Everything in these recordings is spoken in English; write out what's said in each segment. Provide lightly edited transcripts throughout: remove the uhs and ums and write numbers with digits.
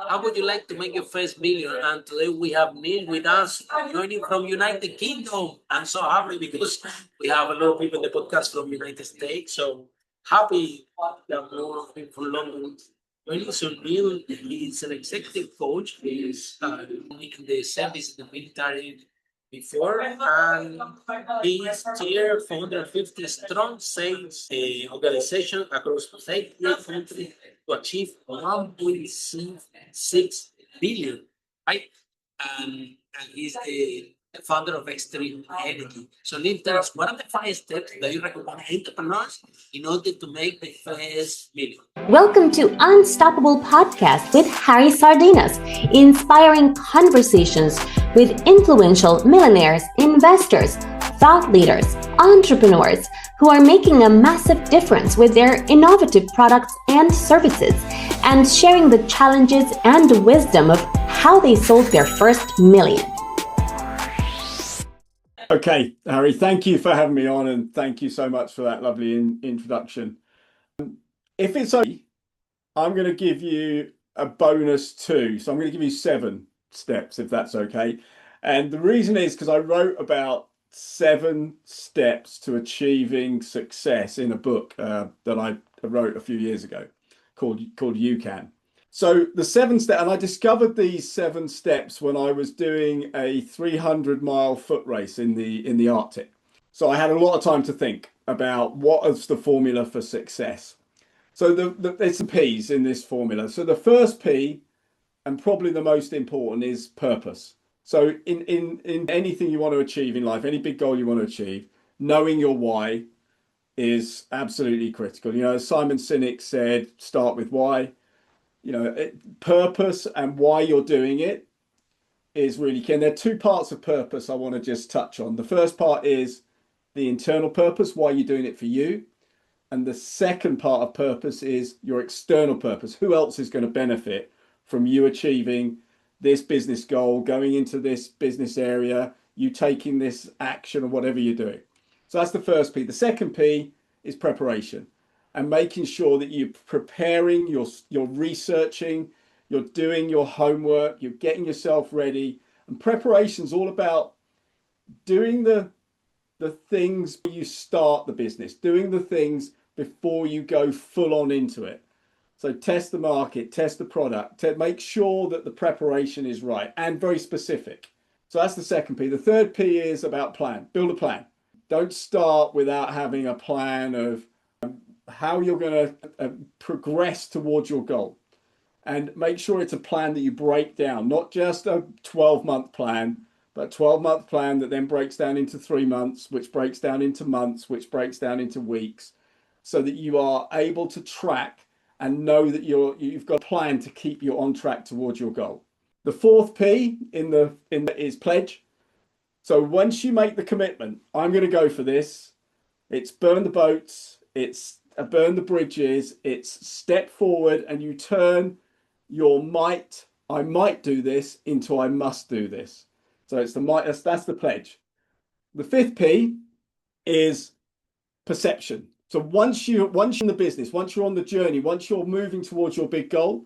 how would you like to make your first million? And today we have Neil with us, joining from United Kingdom. I'm so happy because we have a lot of people in the podcast from United States. So happy that more people from London joining. So Neil is an executive coach. He's in the service in the military before, and he's chair for 150 strong sales organization across 8 countries to achieve 1.6 billion, right? And he's the founder of Extreme Energy. So, Neil, tell us, what are the 5 steps that you recommend entrepreneurs in order to make the first million? Welcome to Unstoppable Podcast with Harry Sardinas, inspiring conversations with influential millionaires, investors, thought leaders, entrepreneurs who are making a massive difference with their innovative products and services, and sharing the challenges and the wisdom of how they sold their first million. Okay, Harry, thank you for having me on, and thank you so much for that lovely introduction. If it's okay, I'm going to give you a bonus too. So I'm going to give you 7 steps, if that's okay. And the reason is because I wrote about 7 steps to achieving success in a book that I wrote a few years ago called You Can. So the 7 steps, and I discovered these 7 steps when I was doing a 300-mile foot race in the Arctic. So I had a lot of time to think about what is the formula for success. So there's some P's in this formula. So the first P, and probably the most important, is purpose. So in anything you want to achieve in life, any big goal you want to achieve, knowing your why is absolutely critical. You know, as Simon Sinek said, start with why. You know, purpose and why you're doing it is really key. And there are 2 parts of purpose I want to just touch on. The first part is the internal purpose, why you're doing it for you. And the second part of purpose is your external purpose. Who else is going to benefit from you achieving this business goal, going into this business area, you taking this action or whatever you're doing? So that's the first P. The second P is preparation, and making sure that you're preparing, you're researching, you're doing your homework, you're getting yourself ready. And preparation is all about doing the things you start the business, doing the things before you go full on into it. So test the market, test the product, make sure that the preparation is right and very specific. So that's the second P. The third P is about plan. Build a plan. Don't start without having a plan of how you're going to progress towards your goal. And make sure it's a plan that you break down, not just a 12-month plan, but a 12-month plan that then breaks down into 3 months, which breaks down into months, which breaks down into weeks, so that you are able to track and know that you've got a plan to keep you on track towards your goal. The fourth P is pledge. So once you make the commitment, I'm going to go for this. It's burn the boats. It's burn the bridges. It's step forward and you turn your I might do this, into I must do this. So it's the might. That's the pledge. The fifth P is perception. So once you're in the business, once you're on the journey, once you're moving towards your big goal,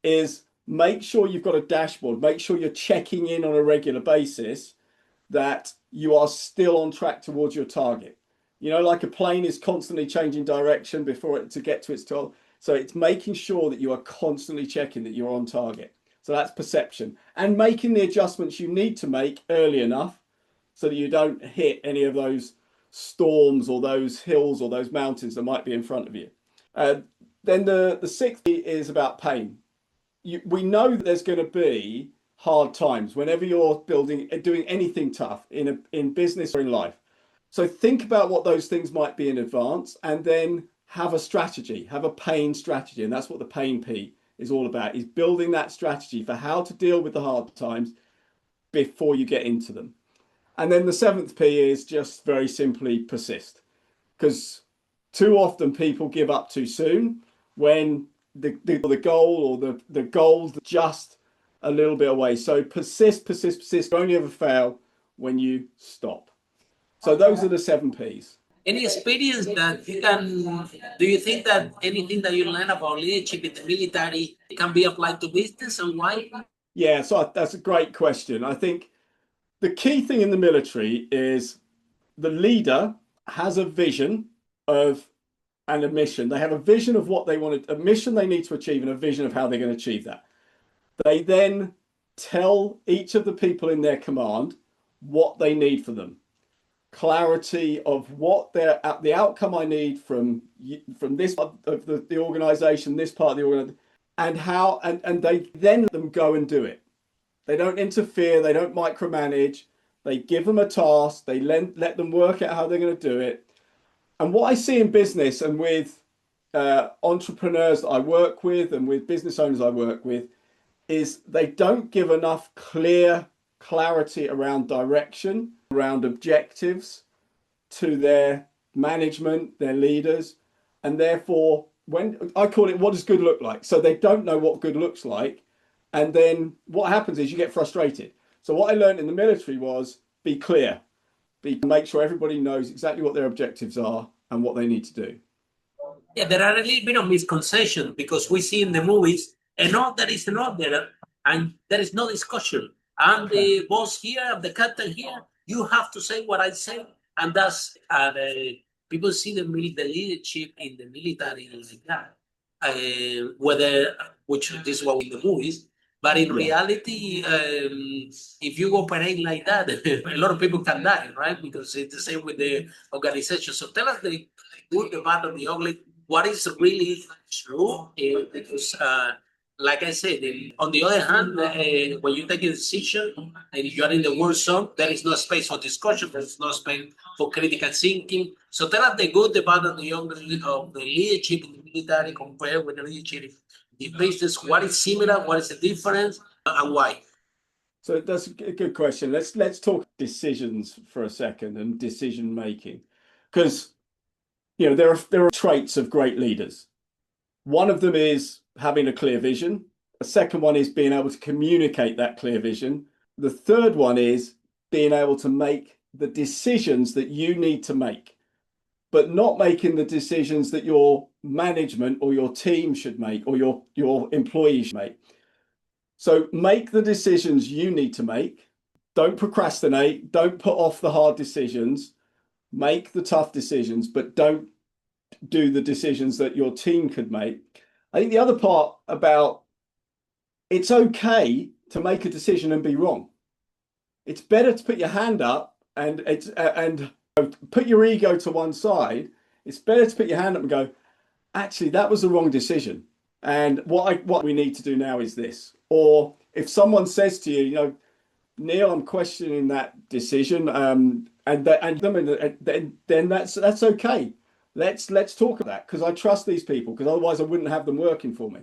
is make sure you've got a dashboard. Make sure you're checking in on a regular basis that you are still on track towards your target. You know, like a plane is constantly changing direction to get to its goal. So it's making sure that you are constantly checking that you're on target. So that's perception, and making the adjustments you need to make early enough so that you don't hit any of those storms or those hills or those mountains that might be in front of you. Then the sixth is about pain. We know that there's going to be hard times whenever you're doing anything tough in business or in life. So think about what those things might be in advance, and then have a strategy, have a pain strategy. And that's what the pain P is all about, is building that strategy for how to deal with the hard times before you get into them. And then the seventh P is just very simply persist, because too often people give up too soon when the goal or the goal's just a little bit away. So persist. You only ever fail when you stop. So those are the 7 Ps. Any experience that you can, do you think that anything that you learn about leadership in the military can be applied to business, and why? Yeah, so that's a great question. I think the key thing in the military is the leader has a vision of and a mission. They have a vision of what they want, a mission they need to achieve, and a vision of how they're going to achieve that. They then tell each of the people in their command what they need for them. Clarity of what the outcome I need from this part of the organization, this part of the organization, and how and they then let them go and do it. They don't interfere, they don't micromanage, they give them a task, they let them work out how they're going to do it. And what I see in business and with entrepreneurs that I work with and with business owners I work with is they don't give enough clarity around direction, around objectives to their management, their leaders. And therefore, when I call it, what does good look like? So they don't know what good looks like. And then what happens is you get frustrated. So what I learned in the military was be clear, make sure everybody knows exactly what their objectives are and what they need to do. Yeah, there are a little bit of misconception because we see in the movies an order is an order and there is no discussion. I'm the boss here, I'm the captain here. You have to say what I say, and that's people see the leadership in the military like that. Whether which this is what in the movies, but in reality, if you operate like that, a lot of people can die, right? Because it's the same with the organization. So tell us the good, the bad, and the ugly. What is really true? Because, like I said, on the other hand, when you take a decision and you are in the war zone, there is no space for discussion. There is no space for critical thinking. So tell us the good, the bad, and the ugly of the leadership in the military compared with the leadership in business. What is similar? What is the difference, and why? So that's a good question. Let's talk decisions for a second and decision making, because there are traits of great leaders. One of them is having a clear vision. The second one is being able to communicate that clear vision. The third one is being able to make the decisions that you need to make, but not making the decisions that your management or your team should make or your employees should make. So make the decisions you need to make. Don't procrastinate. Don't put off the hard decisions. Make the tough decisions, but don't do the decisions that your team could make. I think the other part about it's okay to make a decision and be wrong. It's better to put your hand up and put your ego to one side. It's better to put your hand up and go, actually, that was the wrong decision. And what we need to do now is this. Or if someone says to you, Neil, I'm questioning that decision, then that's okay. Let's talk about that, because I trust these people, because otherwise I wouldn't have them working for me.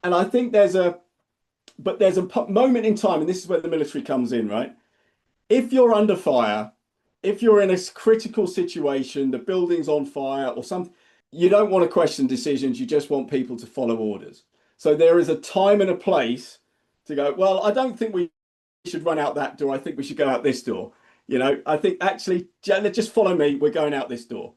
And I think there's a moment in time, and this is where the military comes in, right? If you're under fire, if you're in a critical situation, the building's on fire or something, you don't want to question decisions. You just want people to follow orders. So there is a time and a place to go, well, I don't think we should run out that door. I think we should go out this door. I think actually, just follow me. We're going out this door.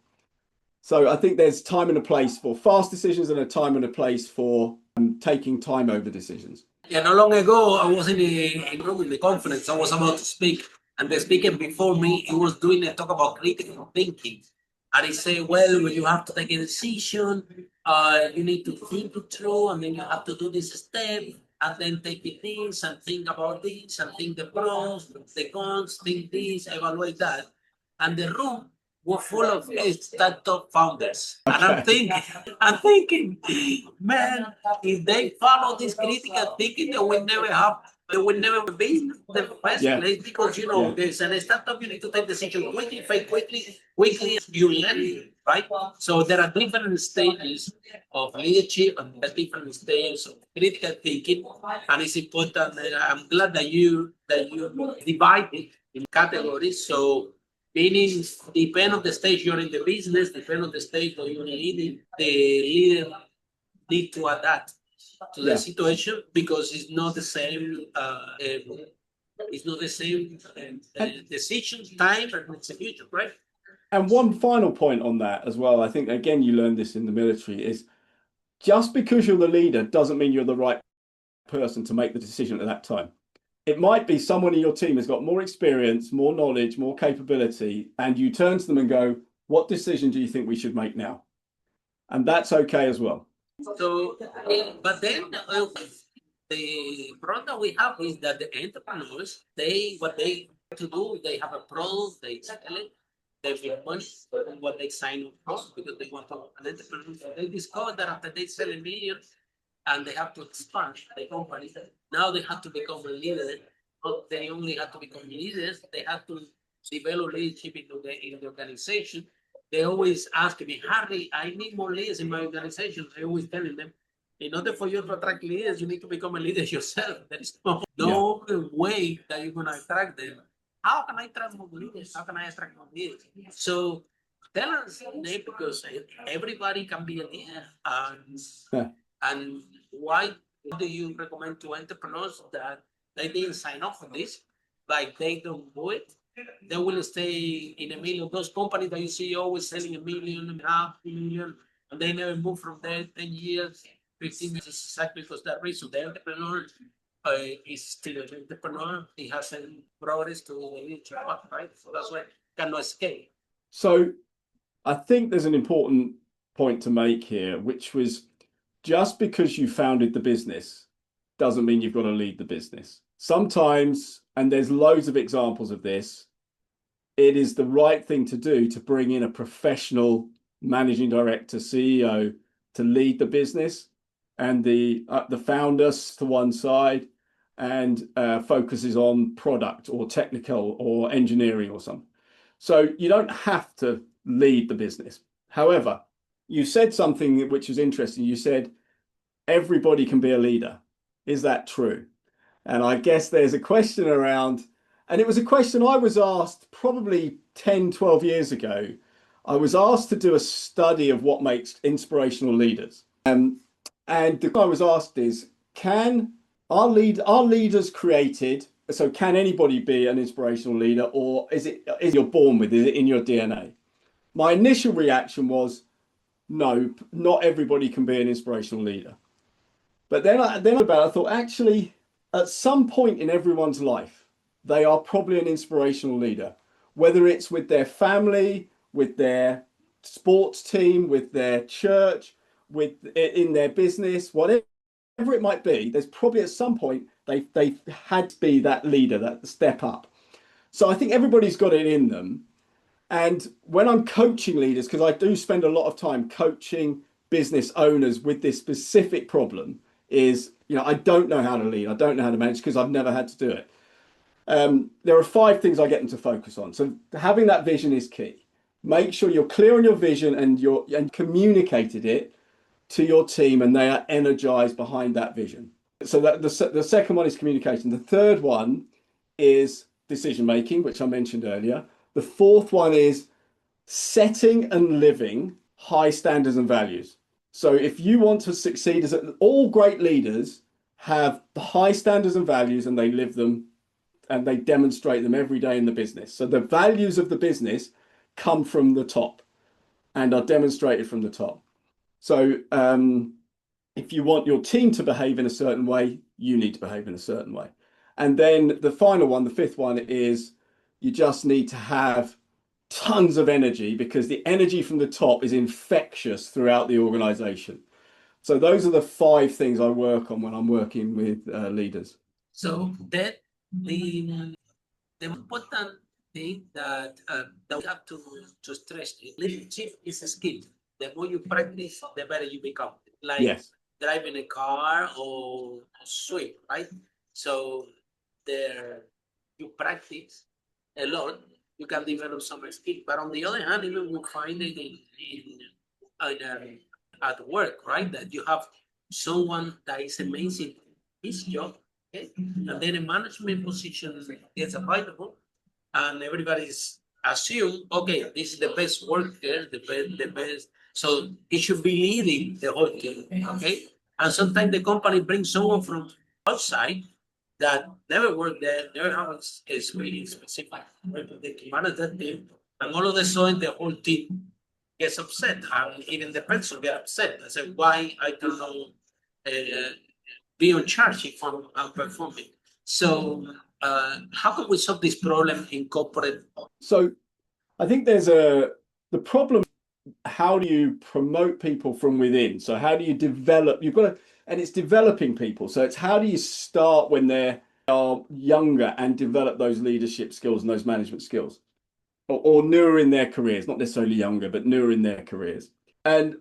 So I think there's time and a place for fast decisions and a time and a place for taking time over decisions. Yeah, not long ago, I was in the conference. I was about to speak, and the speaker before me, he was doing a talk about critical thinking. And he said, well, when you have to take a decision, you need to think it through, and then you have to do this step, and then take this, and think about this, and think the pros, the cons, think this, evaluate that. And the room was full of startup founders. And I'm thinking, man, if they follow this critical thinking, they will never be in the first place, because there's an startup, you need to take decisions quickly, fail quickly, you learn, right? So there are different stages of leadership and there are different stages of critical thinking, and it's important. I'm glad that you divide it in categories. So meaning, depend on the stage you're in the business, depend on the stage that you're leading, the leader need to adapt to the situation, because it's not the same. It's not the same decision, time, and execution, right? And one final point on that as well, I think, again, you learned this in the military, is just because you're the leader doesn't mean you're the right person to make the decision at that time. It might be someone in your team has got more experience, more knowledge, more capability, and you turn to them and go, what decision do you think we should make now? And that's okay as well. So, but then the problem that we have is that the entrepreneurs, what they to do, they have a product, they sell it, they make money on what they sign up for because they want to an entrepreneur. They discover that after they sell a million and they have to expand the company, now they have to become a leader. But they only have to become leaders, they have to develop leadership in the organization. They always ask me, Harry, I need more leaders in my organization. I always telling them, in order for you to attract leaders, you need to become a leader yourself. There is no way that you're going to attract them. How can I attract more leaders? How can I attract more leaders? So tell us, Nate, because everybody can be a leader. And why do you recommend to entrepreneurs that they didn't sign up for this, like they don't do it? They will stay in a million. Those companies that you see always selling $1.5 million, and they never move from there 10 years, 15 years. It's exactly because that reason. The entrepreneur is still an entrepreneur. He hasn't progressed to the leadership path, right? So that's why cannot escape. So I think there's an important point to make here, which was just because you founded the business doesn't mean you've got to lead the business. Sometimes, and there's loads of examples of this, it is the right thing to do to bring in a professional managing director, CEO, to lead the business, and the founder to one side and focuses on product or technical or engineering or something. So you don't have to lead the business. However, you said something which was interesting. You said everybody can be a leader. Is that true? And I guess there's a question around, and it was a question I was asked probably 10, 12 years ago. I was asked to do a study of what makes inspirational leaders. And the question I was asked is, are leaders created? So can anybody be an inspirational leader, or is you're born with? Is it in your DNA? My initial reaction was, no, not everybody can be an inspirational leader. But then I thought, actually, at some point in everyone's life, they are probably an inspirational leader, whether it's with their family, with their sports team, with their church, in their business, whatever it might be. There's probably at some point they had to be that leader, that step up. So I think everybody's got it in them. And when I'm coaching leaders, because I do spend a lot of time coaching business owners with this specific problem, is, I don't know how to lead. I don't know how to manage because I've never had to do it. There are 5 things I get them to focus on. So having that vision is key. Make sure you're clear on your vision and communicated it to your team, and they are energized behind that vision. So that the second one is communication. The third one is decision making, which I mentioned earlier. The fourth one is setting and living high standards and values. So if you want to succeed, all great leaders have high standards and values, and they live them and they demonstrate them every day in the business. So the values of the business come from the top and are demonstrated from the top. So if you want your team to behave in a certain way, you need to behave in a certain way. And then the final one, the fifth one, is you just need to have tons of energy, because the energy from the top is infectious throughout the organization. So those are the 5 things I work on when I'm working with leaders. So that the important thing that we have to stress is leadership is a skill. The more you practice, the better you become. Like driving a car or swim, right? So there you practice a lot, you can develop some skill. But on the other hand, even we find it at work, right? That you have someone that is amazing his job, okay? And then a management position gets available, and everybody's assume, okay, this is the best worker, the best. So he should be leading the whole team, okay? And sometimes the company brings someone from outside that never worked there, never have experience specific to manage that team, And all of a sudden, the whole team gets upset, and even the person get upset. I said, why I cannot be on charge if I'm outperforming? So how can we solve this problem in corporate? So I think the problem, how do you promote people from within? So how do you develop, and it's developing people. So it's how do you start when they are younger and develop those leadership skills and those management skills, or newer in their careers, not necessarily younger, but newer in their careers. And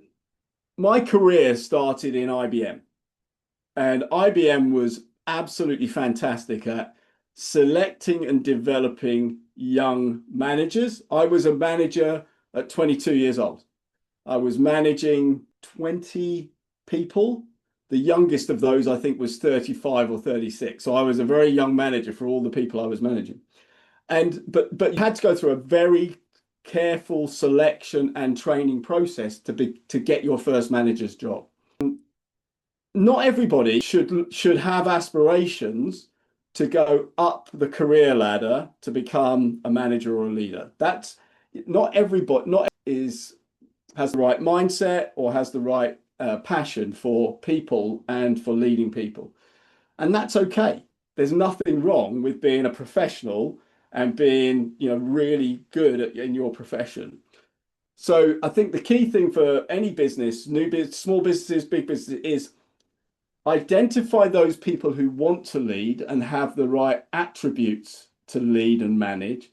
my career started in IBM, and IBM was absolutely fantastic at selecting and developing young managers. I was a manager at 22 years old. I was managing 20 people. The youngest of those, I think, was 35 or 36. So I was a very young manager for all the people I was managing. But you had to go through a very careful selection and training process to get your first manager's job. Not everybody should have aspirations to go up the career ladder to become a manager or a leader. That's not everybody. Has the right mindset or has the right passion for people and for leading people, and that's okay. There's nothing wrong with being a professional and being, really good in your profession. So I think the key thing for any business, small businesses, big businesses, is identify those people who want to lead and have the right attributes to lead and manage,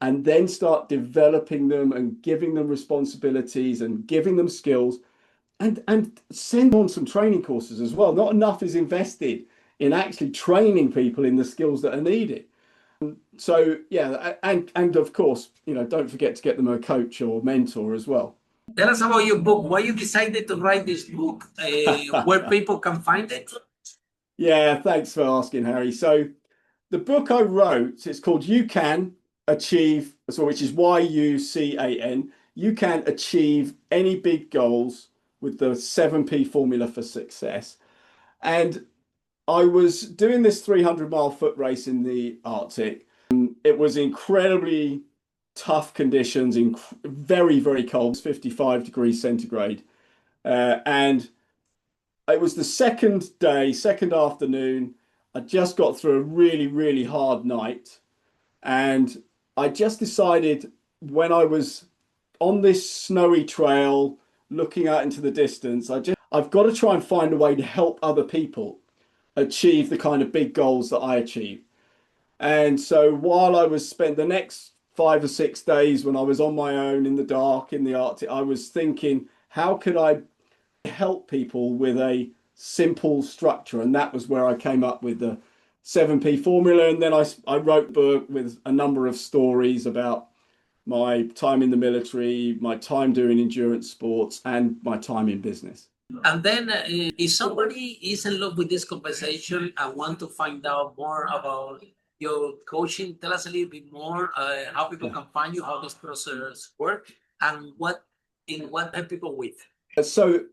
and then start developing them and giving them responsibilities and giving them skills, and send on some training courses as well. Not enough is invested in actually training people in the skills that are needed. So yeah, and of course, don't forget to get them a coach or mentor as well. Tell us about your book. Why you decided to write this book? Where people can find it? Yeah, thanks for asking, Harry. So the book I wrote, it's called You Can Achieve, which is YUCAN. You can achieve any big goals with the 7P formula for success. And I was doing this 300-mile foot race in the Arctic. It was incredibly tough conditions, very, very cold, 55 degrees centigrade. And it was the second afternoon. I just got through a really, really hard night. And I just decided, when I was on this snowy trail, looking out into the distance, I've got to try and find a way to help other people achieve the kind of big goals that I achieve. And so while I was spent the next 5 or 6 days when I was on my own in the dark in the Arctic, I was thinking, how could I help people with a simple structure? And that was where I came up with the 7P formula. And then I wrote a book with a number of stories about my time in the military, my time doing endurance sports, and my time in business. And then if somebody is in love with this conversation and want to find out more about your coaching, tell us a little bit more how people can find you, how this process works, and what help people with. So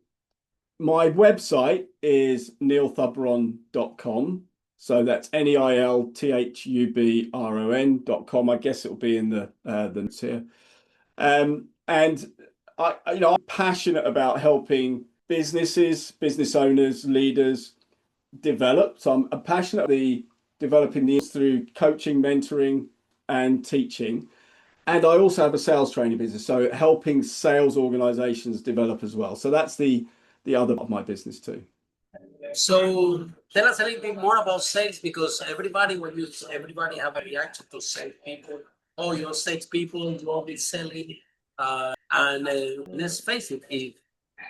my website is neilthubron.com. So that's neilthubron.com. I guess it'll be in the notes here. And I'm passionate about helping business owners, leaders develop. So I'm passionately developing these through coaching, mentoring, and teaching. And I also have a sales training business, so helping sales organizations develop as well. So that's the other part of my business too. So tell us a little bit more about sales, because everybody have a reaction to sales people. Oh, you're sales people, you won't be selling. And let's face it, if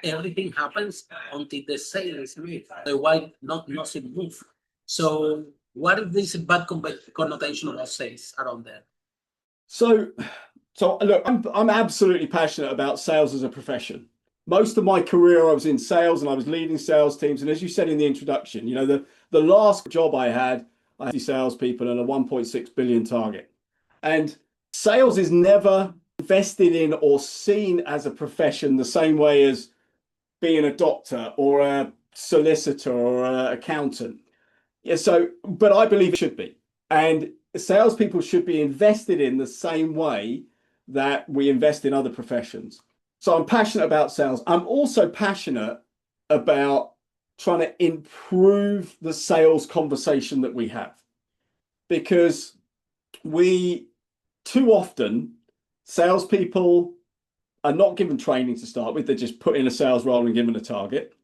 everything happens until the sale is made, why nothing move? So what is this bad connotation of sales around there? So look, I'm absolutely passionate about sales as a profession. Most of my career, I was in sales and I was leading sales teams. And as you said in the introduction, the last job I had 50 salespeople and a 1.6 billion target. And sales is never invested in or seen as a profession the same way as being a doctor or a solicitor or an accountant. Yeah, but I believe it should be. And salespeople should be invested in the same way that we invest in other professions. So I'm passionate about sales. I'm also passionate about trying to improve the sales conversation that we have, because we too often, salespeople are not given training to start with. They're just put in a sales role and given a target.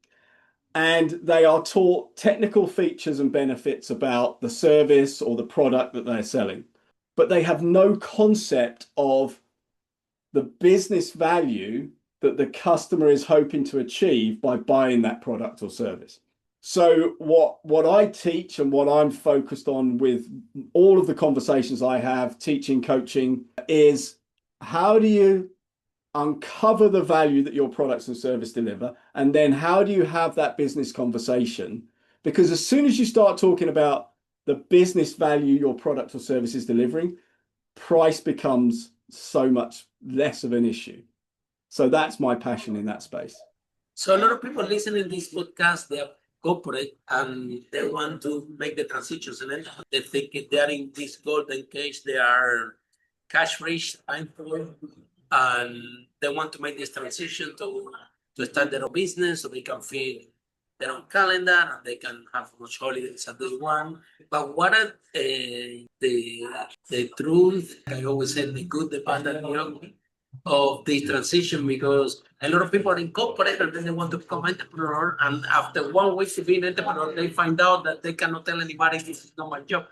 And they are taught technical features and benefits about the service or the product that they're selling. But they have no concept of the business value that the customer is hoping to achieve by buying that product or service. So what I teach and what I'm focused on with all of the conversations I have, teaching, coaching, is how do you uncover the value that your products and service deliver, and then how do you have that business conversation? Because as soon as you start talking about the business value your product or service is delivering, price becomes so much less of an issue. So that's my passion in that space. So a lot of people listening to this podcast, they are corporate and they want to make the transitions, and then they think they are in this golden cage, they are cash rich, time poor, and they want to make this transition to start their own business so they can fill their own calendar and they can have much holidays as they want. But what are the truth? I always say the good, the bad, and the ugly of this transition, because a lot of people are in corporate and then they want to become entrepreneur, and after 1 week to being entrepreneur, they find out that they cannot tell anybody this is not my job.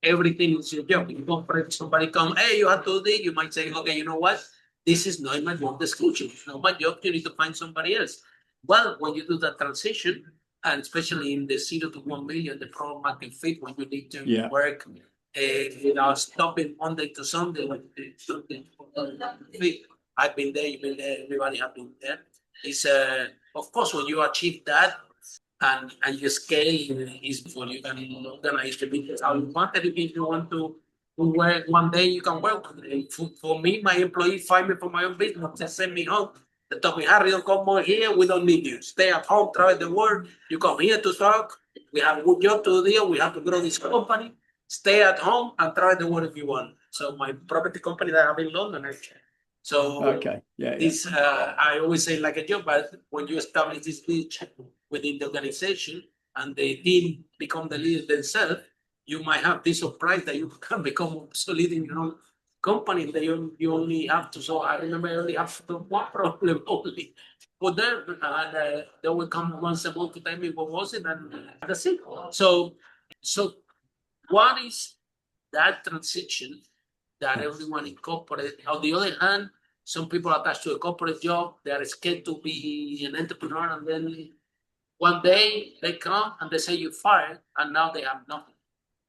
Everything is your job. In corporate, somebody come, hey, you have to do this. You might say, okay, you know what? This is not my job description. It's not my job. You need to find somebody else. Well, when you do that transition, and especially in the 0 to 1 million, the product market fit, when you need to work stopping Monday to Sunday, I've been there, you've been there, everybody have been there. It's of course, when you achieve that and you scale, is when you can organize the business how you want it. If you want to work one day, you can work. For me, my employees find me for my own business, they send me home. They tell me, Harry, don't come more here, we don't need you. Stay at home, try the work. You come here to talk. We have a good job to do. We have to grow this company. Stay at home and try the work if you want. So my property company that I have in London, actually. So this I always say like a job, but when you establish this niche within the organization and the team become the leader themselves, you might have this surprise that you can become obsolete in your own company. That you only have to. So I remember I only have one problem only. But then they will come once a month to tell me what was it, and that's it. So what is that transition that everyone incorporated? On the other hand, some people attached to a corporate job, they are scared to be an entrepreneur, and then one day they come and they say you're fired, and now they have nothing,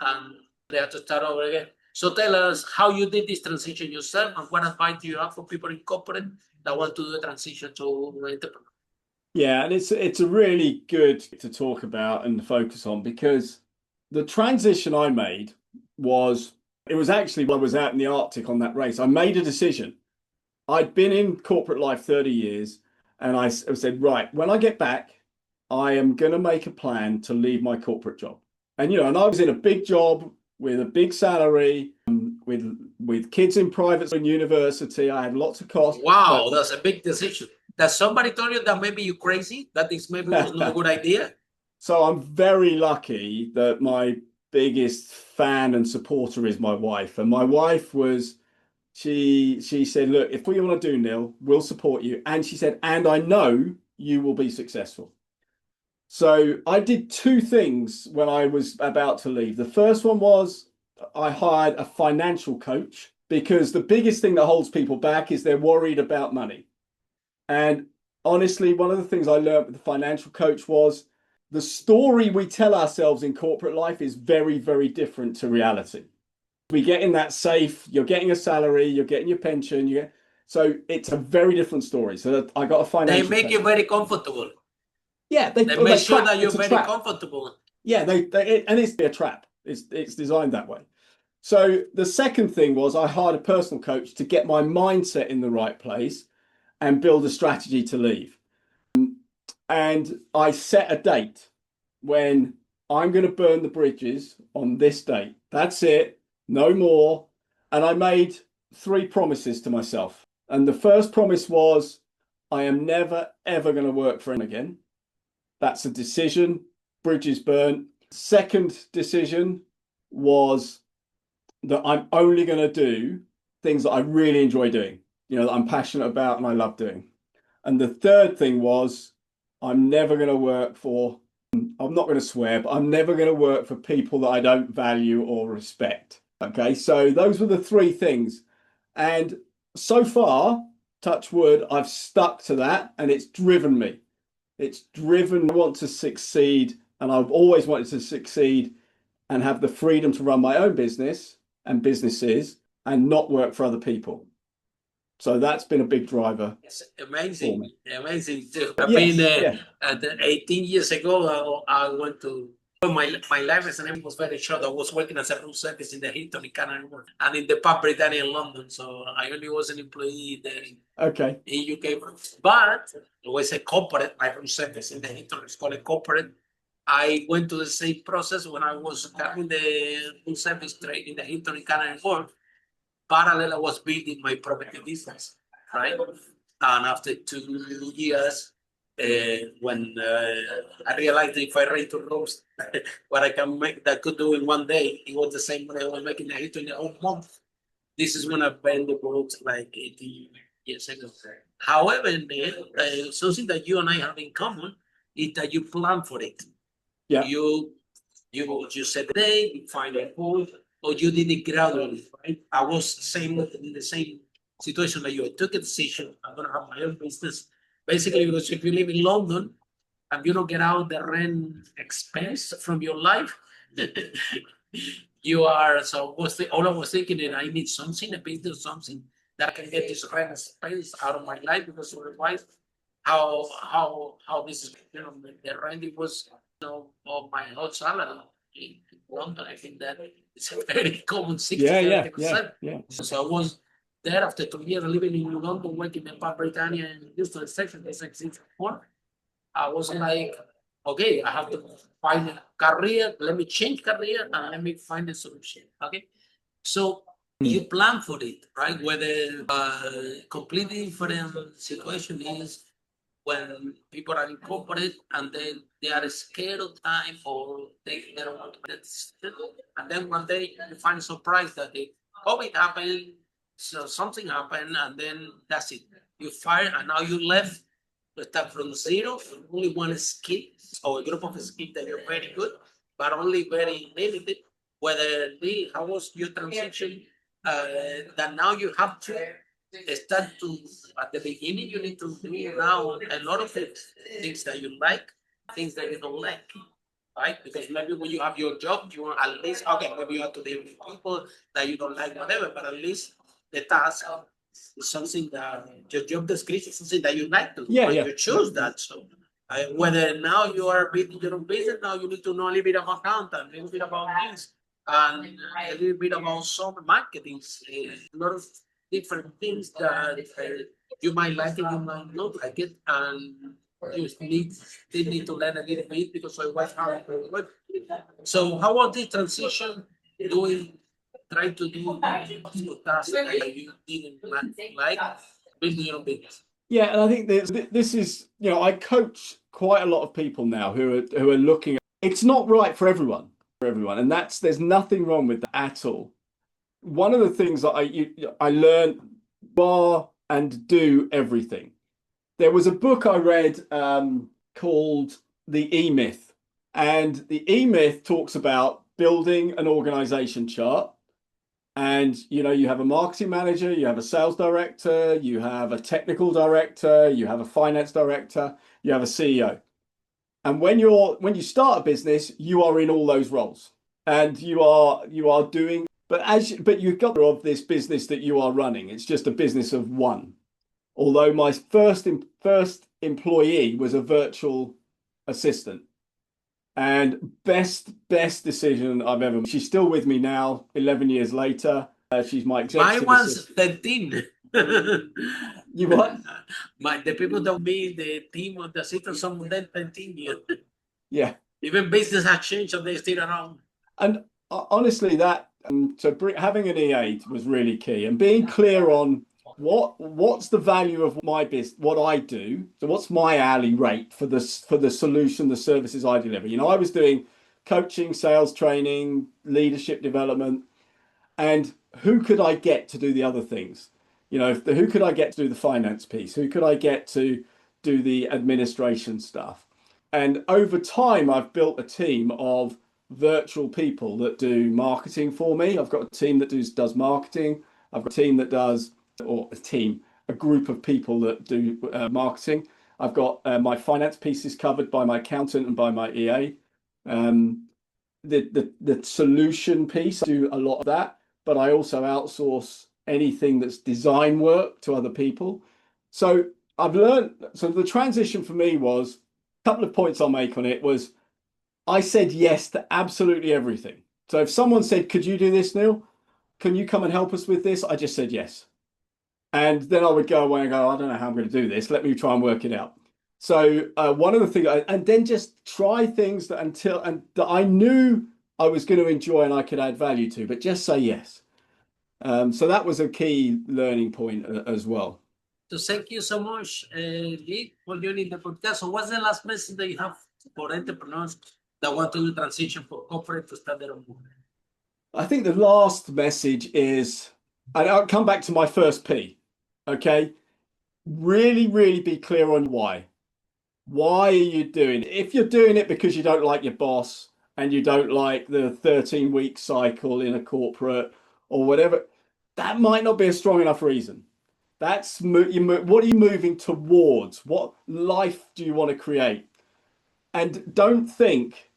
and they have to start over again. So tell us how you did this transition yourself, and what advice do you have for people in corporate that want to do the transition to entrepreneur? Yeah, and it's a really good to talk about and focus on, because the transition I made it was actually when I was out in the Arctic on that race. I made a decision. I'd been in corporate life 30 years, and I said, right, when I get back, I am going to make a plan to leave my corporate job. And I was in a big job with a big salary, with kids in private and university. I had lots of costs. Wow, that's a big decision. Does somebody told you that maybe you're crazy? That this maybe was not a good idea? So I'm very lucky that my biggest fan and supporter is my wife. And my wife she said, look, if what you want to do, Neil, we'll support you. And she said, and I know you will be successful. So I did two things when I was about to leave. The first one was I hired a financial coach, because the biggest thing that holds people back is they're worried about money. And honestly, one of the things I learned with the financial coach was the story we tell ourselves in corporate life is very, very different to reality. We get in that safe, you're getting a salary, you're getting your pension, so it's a very different story. So I got a financial They make you very comfortable. Yeah, they make sure that you're very comfortable. Yeah, and it's a trap. It's designed that way. So the second thing was I hired a personal coach to get my mindset in the right place and build a strategy to leave. And I set a date when I'm going to burn the bridges on this date. That's it, no more. And I made three promises to myself. And the first promise was, I am never, ever going to work for him again. That's a decision. Bridges burnt. Second decision was that I'm only going to do things that I really enjoy doing, that I'm passionate about and I love doing. And the third thing was, I'm never going to work for, I'm not going to swear, but I'm never going to work for people that I don't value or respect. Okay, so those were the three things. And so far, touch wood, I've stuck to that and it's driven me. It's driven me. I want to succeed, and I've always wanted to succeed and have the freedom to run my own business and businesses and not work for other people. So that's been a big driver. It's amazing, amazing. I've Yes, been 18 years ago. I went to my life as an employee was very short. I was working as a room service in the Hilton in Canary Wharf and in the Pub Britannia in London. So I only was an employee there in UK. But it was a corporate, my room service in the Hilton. It's called a corporate. I went to the same process when I was having the room service trade in the Hilton in Canary Wharf. Parallel, I was building my property business, right? And after 2 years, when I realized if I rent two rooms, what I can make that could do in one day, it was the same when I was making the hit in the whole month. This is when I burned the boats like 18 years ago. However, something that you and I have in common is that you plan for it. Yeah. You set the day, you find a goal, or you did it gradually, right? I was in the same situation that you. I took a decision. I'm gonna have my own business. Basically, because if you live in London and you don't get out the rent expense from your life, you are. So all I was thinking that I need something, a business, something that I can get this rent expense out of my life, because otherwise, how this is, the rent it was, of my whole salary in London. I think that it's a very common 60%. Yeah. So I was there after 2 years living in London, working in Pub Britannia and Houston section, I was like, okay, I have to find a career. Let me change career and let me find a solution. Okay, so you plan for it, right? Whether completely different situation is when people are incorporated and then they are scared of time or they don't want to make that decision. And then one day you find a surprise that the COVID happened, so something happened, and then that's it. You fire and now you left to start from zero, only one skill or a group of skills that you're very good, but only very limited. How was your transition that now you have to start to, at the beginning, you need to do now a lot of things that you like, things that you don't like, right? Because maybe when you have your job, you want at least, okay, maybe you have to deal with people that you don't like, whatever, but at least the task is something that your job description is something that you like to do. You choose that. So whether now you are building your own business, now you need to know a little bit about accounting, a little bit about this, and a little bid about some marketing, a lot of different things that you might like it, you might not like it, and you need to learn a little bit because otherwise how it will work. So how was this transition trying to do tasks that you didn't like building your own business? Yeah, and I think this is, I coach quite a lot of people now who are looking at, it's not right for everyone, and there's nothing wrong with that at all. One of the things that I learned, bar and do everything. There was a book I read called The E-Myth, and the E-Myth talks about building an organization chart. And, you have a marketing manager, you have a sales director, you have a technical director, you have a finance director, you have a CEO. And when you start a business, you are in all those roles, and you are doing, but you've got of this business that you are running. It's just a business of one. Although my first employee was a virtual assistant. And best decision I've ever made. She's still with me now, 11 years later. She's my executive assistant. Mine was 13. You what? The people that be the team of the assistant, some of them 13 years. Yeah. Even business has changed, so they're still around. And honestly, that Having an EA was really key, and being clear on what's the value of my business, what I do. So what's my hourly rate for the solution, the services I deliver. I was doing coaching, sales training, leadership development, and who could I get to do the other things? Who could I get to do the finance piece? Who could I get to do the administration stuff? And over time, I've built a team of virtual people that do marketing for me. I've got a team that does marketing. I've got a team that does, or a group of people that do marketing. I've got my finance pieces covered by my accountant and by my EA. The solution piece, I do a lot of that, but I also outsource anything that's design work to other people. So I've learned, so the transition for me was, a couple of points I'll make on it was, I said yes to absolutely everything. So if someone said, could you do this, Neil? Can you come and help us with this? I just said yes. And then I would go away and go, I don't know how I'm going to do this. Let me try and work it out. So one of the things, and then just try things that I knew I was going to enjoy and I could add value to, but just say yes. So that was a key learning point as well. So thank you so much, Lee, for joining the podcast. So what's the last message that you have for entrepreneurs that want to do transition from corporate to start their own movement? I think the last message is, and I'll come back to my first P, okay? Really, really be clear on why. Why are you doing it? If you're doing it because you don't like your boss and you don't like the 13-week cycle in a corporate or whatever, that might not be a strong enough reason. What are you moving towards? What life do you want to create? And don't think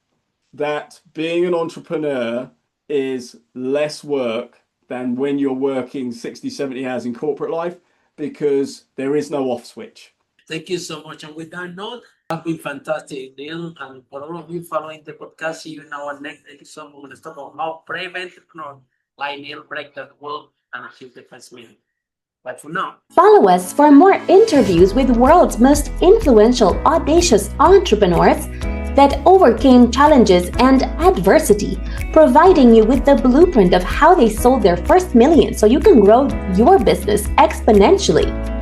that being an entrepreneur is less work than when you're working 60, 70 hours in corporate life, because there is no off switch. Thank you so much. And with that note, have been fantastic, Neil. And for all of you following the podcast, see you in our next episode. We're going to talk about how brave entrepreneurs like Neil break that wall and achieve the first million. But for now, follow us for more interviews with world's most influential, audacious entrepreneurs that overcame challenges and adversity, providing you with the blueprint of how they sold their first million so you can grow your business exponentially.